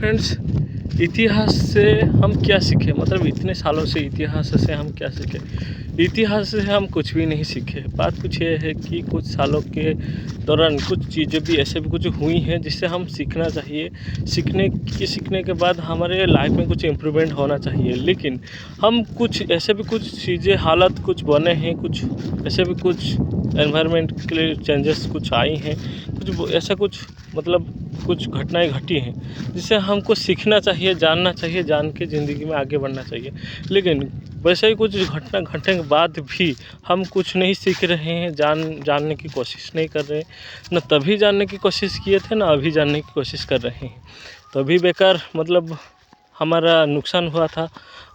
Friends, इतिहास से हम क्या सीखे? मतलब इतने सालों से इतिहास से हम क्या सीखे? इतिहास से हम कुछ भी नहीं सीखे। बात कुछ ये है कि कुछ सालों के दौरान कुछ चीज़ें भी ऐसे भी कुछ हुई हैं जिससे हम सीखना चाहिए। सीखने के बाद हमारे लाइफ में कुछ इम्प्रूवमेंट होना चाहिए। लेकिन हम कुछ ऐसे भी कुछ चीज़ें हालात कुछ बने हैं, कुछ ऐसे भी कुछ एनवायरनमेंट के लिए चेंजेस कुछ आई हैं, कुछ ऐसा कुछ मतलब कुछ घटनाएँ घटी हैं जिससे हमको सीखना चाहिए, जानना चाहिए, जान के ज़िंदगी में आगे बढ़ना चाहिए। लेकिन वैसे ही कुछ घटना घटने के बाद भी हम कुछ नहीं सीख रहे हैं, जानने की कोशिश नहीं कर रहे हैं। ना तभी जानने की कोशिश किए थे, ना अभी जानने की कोशिश कर रहे हैं। तभी बेकार मतलब हमारा नुकसान हुआ था।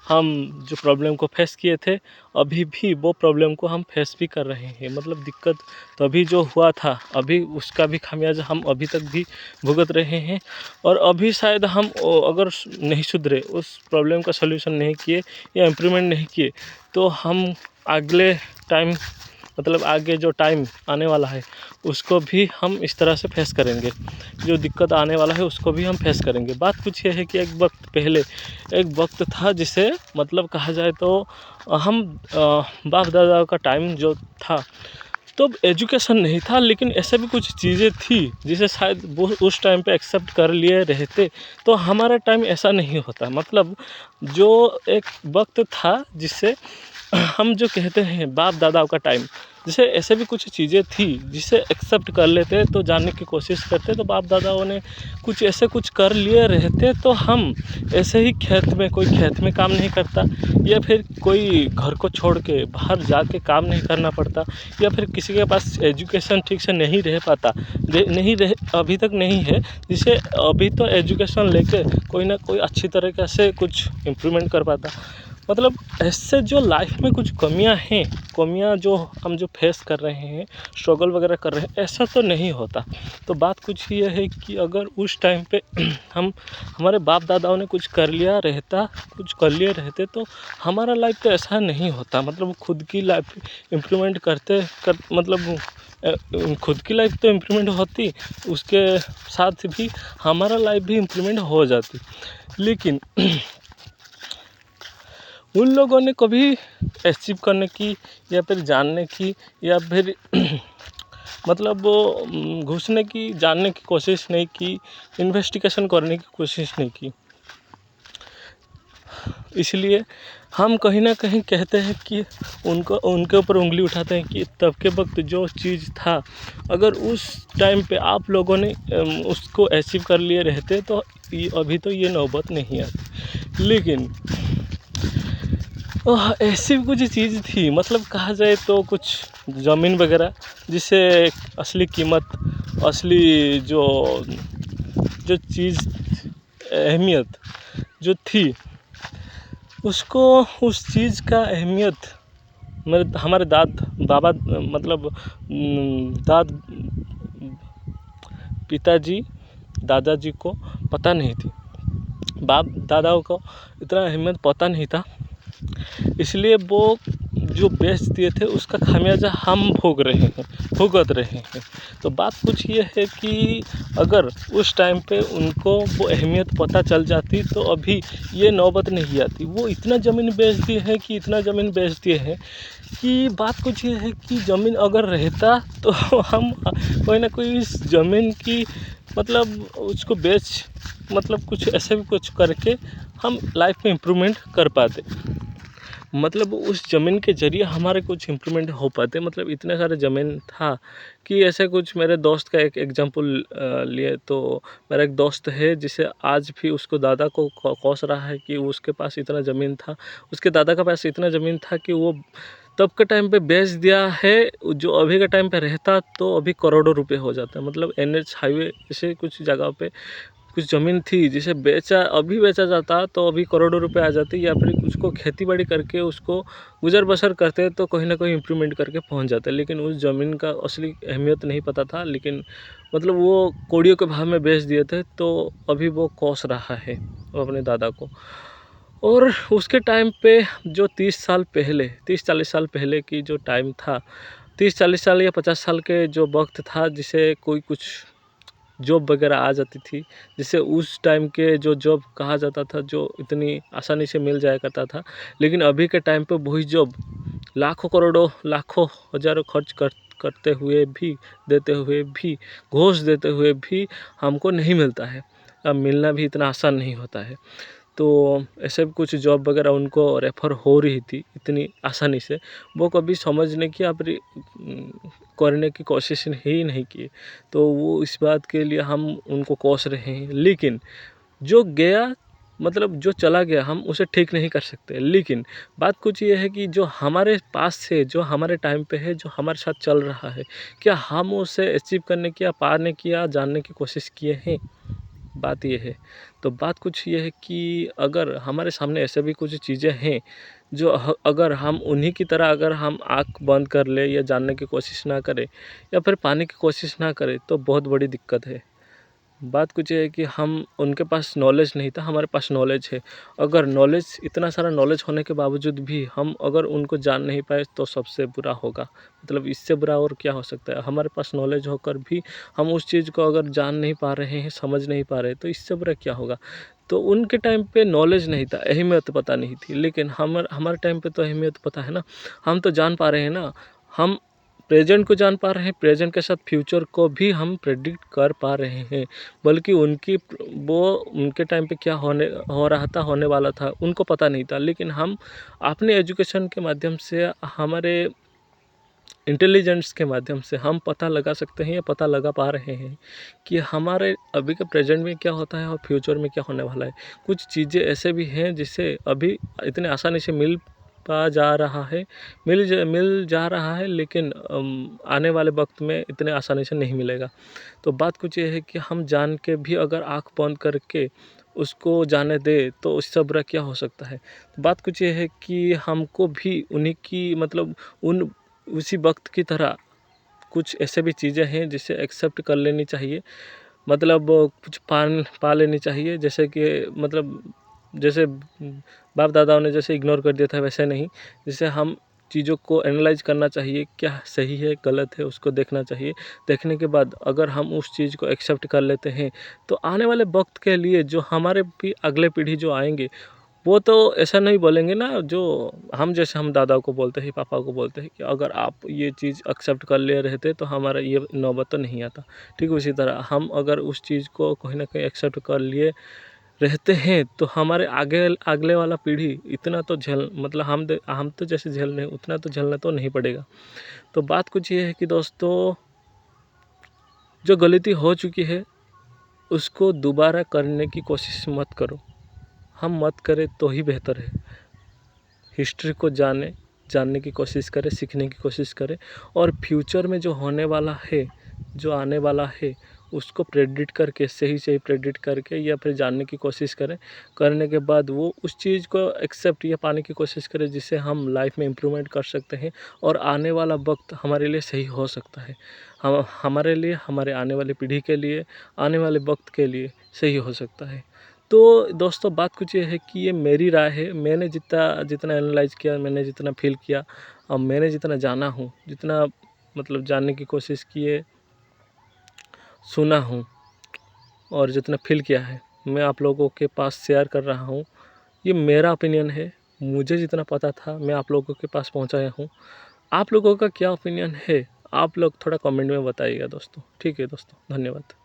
हम जो प्रॉब्लम को फेस किए थे, अभी भी वो प्रॉब्लम को हम फेस भी कर रहे हैं। मतलब दिक्कत तभी जो हुआ था, अभी उसका भी खामियाजा हम अभी तक भी भुगत रहे हैं। और अभी शायद हम अगर नहीं सुधरे, उस प्रॉब्लम का सॉल्यूशन नहीं किए या इम्प्रूवमेंट नहीं किए, तो हम अगले टाइम मतलब आगे जो टाइम आने वाला है उसको भी हम इस तरह से फेस करेंगे। जो दिक्कत आने वाला है उसको भी हम फेस करेंगे। बात कुछ ये है कि एक वक्त पहले एक वक्त था जिसे मतलब कहा जाए तो हम बाप दादा का टाइम जो था, तब एजुकेशन नहीं था, लेकिन ऐसे भी कुछ चीज़ें थी जिसे शायद वो उस टाइम पे एक्सेप्ट कर लिए रहते तो हमारा टाइम ऐसा नहीं होता। मतलब जो एक वक्त था जिससे हम जो कहते हैं बाप दादाओं का टाइम, जैसे ऐसे भी कुछ चीज़ें थी जिसे एक्सेप्ट कर लेते तो जानने की कोशिश करते, तो बाप दादाओं ने कुछ ऐसे कुछ कर लिए रहते तो हम ऐसे ही कोई खेत में काम नहीं करता, या फिर कोई घर को छोड़ के बाहर जाके काम नहीं करना पड़ता, या फिर किसी के पास एजुकेशन ठीक से नहीं रह पाता, नहीं रह अभी तक नहीं है, जिसे अभी तो एजुकेशन लेके कोई ना कोई अच्छी तरीके से कुछ इम्प्रूवमेंट कर पाता। मतलब ऐसे जो लाइफ में कुछ कमियां जो हम जो फेस कर रहे हैं, स्ट्रगल वगैरह कर रहे हैं, ऐसा तो नहीं होता। तो बात कुछ ये है कि अगर उस टाइम पे हमारे बाप दादाओं ने कुछ कर लिए रहते तो हमारा लाइफ तो ऐसा नहीं होता। मतलब खुद की लाइफ इम्प्रूवमेंट मतलब खुद की लाइफ तो इम्प्रूवमेंट होती, उसके साथ भी हमारा लाइफ भी इम्प्रूवमेंट हो जाती। लेकिन उन लोगों ने कभी अचीव करने की या फिर जानने की या फिर मतलब घुसने की, जानने की कोशिश नहीं की, इन्वेस्टिगेशन करने की कोशिश नहीं की। इसलिए हम कहीं ना कहीं कहते हैं कि उनके ऊपर उंगली उठाते हैं कि तब के वक्त जो चीज़ था, अगर उस टाइम पे आप लोगों ने उसको अचीव कर लिए रहते तो अभी तो ये नौबत नहीं आती। लेकिन ऐसी भी कुछ चीज़ थी, मतलब कहा जाए तो कुछ ज़मीन वगैरह जिसे असली कीमत, असली जो जो चीज़ अहमियत जो थी, उसको उस चीज़ का अहमियत हमारे बाबा मतलब पिताजी दादाजी को पता नहीं थी, बाप दादाओं को इतना अहमियत पता नहीं था। इसलिए वो जो बेच दिए थे उसका खामियाजा हम भुगत रहे हैं। तो बात कुछ ये है कि अगर उस टाइम पे उनको वो अहमियत पता चल जाती तो अभी ये नौबत नहीं आती। वो इतना ज़मीन बेच दिए हैं कि बात कुछ ये है कि ज़मीन अगर रहता तो हम कोई ना कोई इस ज़मीन की मतलब उसको मतलब कुछ ऐसे भी कुछ करके हम लाइफ में इम्प्रूवमेंट कर पाते। मतलब उस ज़मीन के ज़रिए हमारे कुछ इम्प्रूवमेंट हो पाते। मतलब इतने सारे ज़मीन था कि ऐसे कुछ, मेरे दोस्त का एक एग्जांपल लिए तो मेरा एक दोस्त है जिसे आज भी उसको दादा को कोस रहा है कि उसके पास इतना ज़मीन था, उसके दादा के पास इतना ज़मीन था कि वो तब के टाइम पे बेच दिया है। जो अभी के टाइम पे रहता तो अभी करोड़ों रुपए हो जाता है। मतलब NH हाईवे ऐसे कुछ जगह पे कुछ ज़मीन थी जिसे बेचा जाता तो अभी करोड़ों रुपए आ जाते, या फिर उसको खेती बाड़ी करके उसको गुजर बसर करते तो कहीं ना कहीं इम्प्रूवमेंट करके पहुंच जाते। लेकिन उस ज़मीन का असली अहमियत नहीं पता था, लेकिन मतलब वो कौड़ियों के भाव में बेच दिए थे, तो अभी वो कोस रहा है वो अपने दादा को। और उसके टाइम पे जो 30-40 साल पहले की जो टाइम था, 30-40 साल या 50 साल के जो वक्त था, जिसे कोई कुछ जॉब वगैरह आ जाती थी, जिससे उस टाइम के जो जॉब कहा जाता था जो इतनी आसानी से मिल जाया करता था। लेकिन अभी के टाइम पे वही जॉब लाखों करोड़ों लाखों हज़ारों खर्च करते हुए भी, देते हुए भी, घूस देते हुए भी हमको नहीं मिलता है। अब मिलना भी इतना आसान नहीं होता है। तो ऐसे भी कुछ जॉब वगैरह उनको रेफ़र हो रही थी इतनी आसानी से, वो कभी समझने की करने की कोशिश ही नहीं की। तो वो इस बात के लिए हम उनको कोस रहे हैं। लेकिन जो गया, मतलब जो चला गया, हम उसे ठीक नहीं कर सकते। लेकिन बात कुछ ये है कि जो हमारे पास से, जो हमारे टाइम पे है, जो हमारे साथ चल रहा है, क्या हम उसे अचीव करने की या पाने की या जानने की कोशिश किए हैं? बात ये है। तो बात कुछ ये है कि अगर हमारे सामने ऐसे भी कुछ चीज़ें हैं जो अगर हम उन्हीं की तरह अगर हम आँख बंद कर ले या जानने की कोशिश ना करें या फिर पाने की कोशिश ना करें, तो बहुत बड़ी दिक्कत है। बात कुछ ये है कि हम उनके पास नॉलेज नहीं था, हमारे पास नॉलेज है। अगर नॉलेज, इतना सारा नॉलेज होने के बावजूद भी हम अगर उनको जान नहीं पाए तो सबसे बुरा होगा। मतलब इससे बुरा और क्या हो सकता है? हमारे पास नॉलेज होकर भी हम उस चीज़ को अगर जान नहीं पा रहे हैं, समझ नहीं पा रहे, तो इससे बुरा क्या होगा? तो उनके टाइम पे नॉलेज नहीं था, अहमियत पता नहीं थी। लेकिन हमारे टाइम पे तो अहमियत पता है ना। हम तो जान पा रहे हैं ना। हम प्रेज़ेंट को जान पा रहे हैं, प्रेज़ेंट के साथ फ्यूचर को भी हम प्रेडिक्ट कर पा रहे हैं। बल्कि उनके टाइम पे क्या हो रहा था, होने वाला था, उनको पता नहीं था। लेकिन हम अपने एजुकेशन के माध्यम से, हमारे इंटेलिजेंस के माध्यम से हम पता लगा सकते हैं या पता लगा पा रहे हैं कि हमारे अभी के प्रेज़ेंट में क्या होता है और फ्यूचर में क्या होने वाला है। कुछ चीज़ें ऐसे भी हैं जिससे अभी इतने आसानी से मिल जा रहा है, लेकिन आने वाले वक़्त में इतने आसानी से नहीं मिलेगा। तो बात कुछ ये है कि हम जान के भी अगर आँख बंद करके उसको जाने दें तो उससे बुरा क्या हो सकता है। बात कुछ ये है कि हमको भी उन्हीं की, मतलब उन उसी वक़्त की तरह कुछ ऐसे भी चीज़ें हैं जिसे एक्सेप्ट कर लेनी चाहिए। मतलब कुछ पा लेनी चाहिए, जैसे कि मतलब जैसे बाप दादाओं ने जैसे इग्नोर कर दिया था वैसे नहीं। जैसे हम चीज़ों को एनालाइज़ करना चाहिए, क्या सही है, गलत है, उसको देखना चाहिए। देखने के बाद अगर हम उस चीज़ को एक्सेप्ट कर लेते हैं, तो आने वाले वक़्त के लिए जो हमारे भी अगले पीढ़ी जो आएँगे, वो तो ऐसा नहीं बोलेंगे ना, जो हम दादा को बोलते हैं, पापा को बोलते हैं कि अगर आप ये चीज़ एक्सेप्ट कर ले रहते तो हमारा ये नौबत तो नहीं आता। ठीक उसी तरह हम अगर उस चीज़ को कहीं न कहीं एक्सेप्ट कर लिए रहते हैं तो हमारे आगे अगले वाला पीढ़ी इतना तो मतलब हम तो जैसे झेल रहे हैं उतना तो झेलना तो नहीं पड़ेगा। तो बात कुछ ये है कि दोस्तों, जो गलती हो चुकी है उसको दोबारा करने की कोशिश मत करो। हम मत करें तो ही बेहतर है। हिस्ट्री को जानने की कोशिश करें, सीखने की कोशिश करें और फ्यूचर में जो होने वाला है, जो आने वाला है, उसको प्रेडिक्ट करके, सही प्रेडिक्ट करके या फिर जानने की कोशिश करें। करने के बाद वो उस चीज़ को एक्सेप्ट या पाने की कोशिश करें जिससे हम लाइफ में इम्प्रूवमेंट कर सकते हैं और आने वाला वक्त हमारे लिए सही हो सकता है। हम हमारे लिए, हमारे आने वाली पीढ़ी के लिए, आने वाले वक्त के लिए सही हो सकता है। तो दोस्तों, बात कुछ ये है कि ये मेरी राय है। मैंने जितना जितना एनालाइज़ किया, मैंने जितना फ़ील किया और मैंने जितना जाना हूँ, जितना मतलब जानने की कोशिश की है, सुना हूँ और जितना फ़ील किया है, मैं आप लोगों के पास शेयर कर रहा हूँ। ये मेरा ओपिनियन है। मुझे जितना पता था मैं आप लोगों के पास पहुँचाया हूँ। आप लोगों का क्या ओपिनियन है? आप लोग थोड़ा कमेंट में बताइएगा दोस्तों। ठीक है दोस्तों, धन्यवाद।